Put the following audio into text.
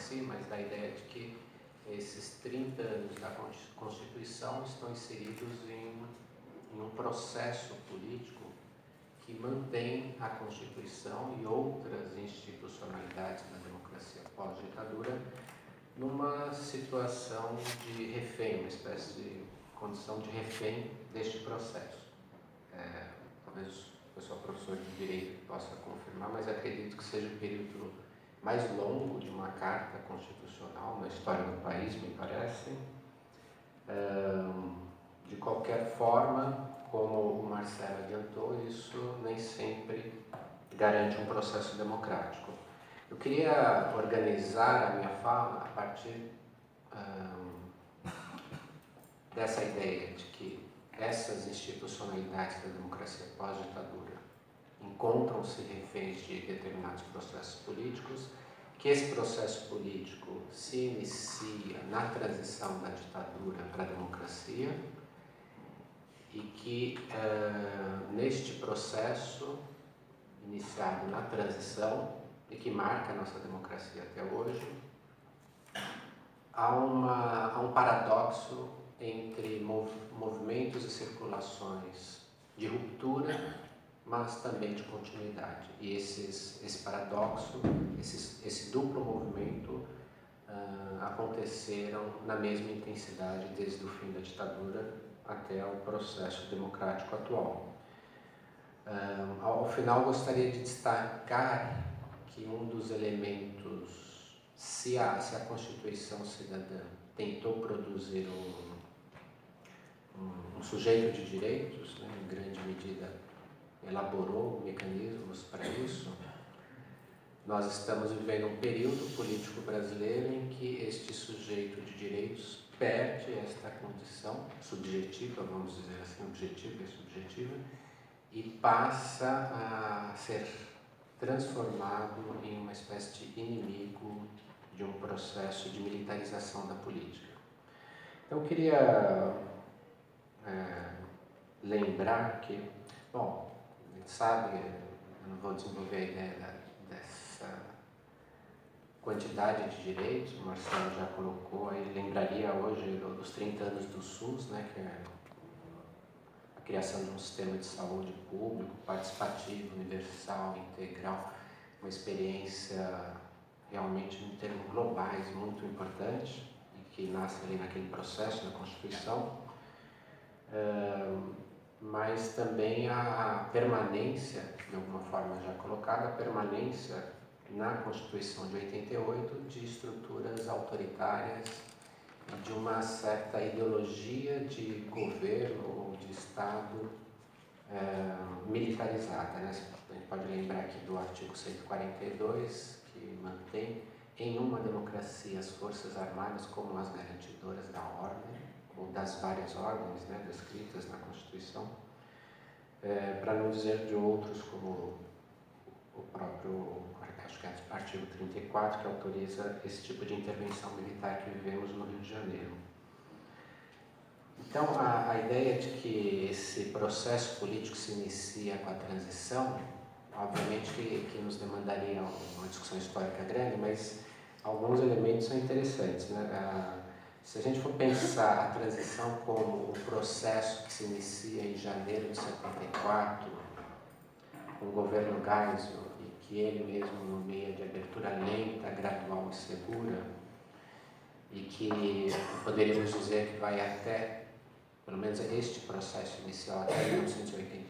si, mas da ideia de que esses 30 anos da Constituição estão inseridos em um processo político que mantém a Constituição e outras institucionalidades da democracia pós-ditadura numa situação de refém, uma espécie de condição de refém deste processo. Talvez o pessoal professor de Direito possa confirmar, mas acredito que seja o período mais longo de uma carta constitucional na história do país, me parece. De qualquer forma, como o Marcelo adiantou, isso nem sempre garante um processo democrático. Eu queria organizar a minha fala a partir dessa ideia de que essas institucionalidades da democracia pós-ditadura encontram-se reféns de determinados processos políticos, que esse processo político se inicia na transição da ditadura para a democracia e que neste processo iniciado na transição e que marca a nossa democracia até hoje, há um paradoxo entre movimentos e circulações de ruptura, mas também de continuidade. E esse paradoxo, esse duplo movimento aconteceram na mesma intensidade desde o fim da ditadura até o processo democrático atual. Ao final, gostaria de destacar que um dos elementos, se a Constituição Cidadã tentou produzir um sujeito de direitos, né, em grande medida elaborou mecanismos para isso, nós estamos vivendo um período político brasileiro em que este sujeito de direitos perde esta condição subjetiva, vamos dizer assim, objetiva e subjetiva, e passa a ser transformado em uma espécie de inimigo de um processo de militarização da política. Então, eu queria lembrar que, bom, a gente sabe, eu não vou desenvolver a ideia dessa quantidade de direitos, o Marcelo já colocou, aí lembraria hoje dos 30 anos do SUS, né, que é a criação de um sistema de saúde público, participativo, universal, integral, uma experiência realmente em termos globais muito importante e que nasce ali naquele processo da Constituição, mas também a permanência, de alguma forma já colocada, a permanência na Constituição de 88 de estruturas autoritárias e de uma certa ideologia de governo ou de Estado militarizada, né? A gente pode lembrar aqui do artigo 142, que mantém em uma democracia as Forças Armadas como as garantidoras da ordem, ou das várias ordens, né, descritas na Constituição, para não dizer de outros, como o próprio, acho que é o artigo 34, que autoriza esse tipo de intervenção militar que vivemos no Rio de Janeiro. Então, a ideia de que esse processo político se inicia com a transição, obviamente que nos demandaria uma discussão histórica grande, mas alguns elementos são interessantes, né? Se a gente for pensar a transição como um processo que se inicia em janeiro de 74, com o governo Geisel, e que ele mesmo nomeia de abertura lenta, gradual e segura, e que poderíamos dizer que vai até, pelo menos este processo inicial, até 1980,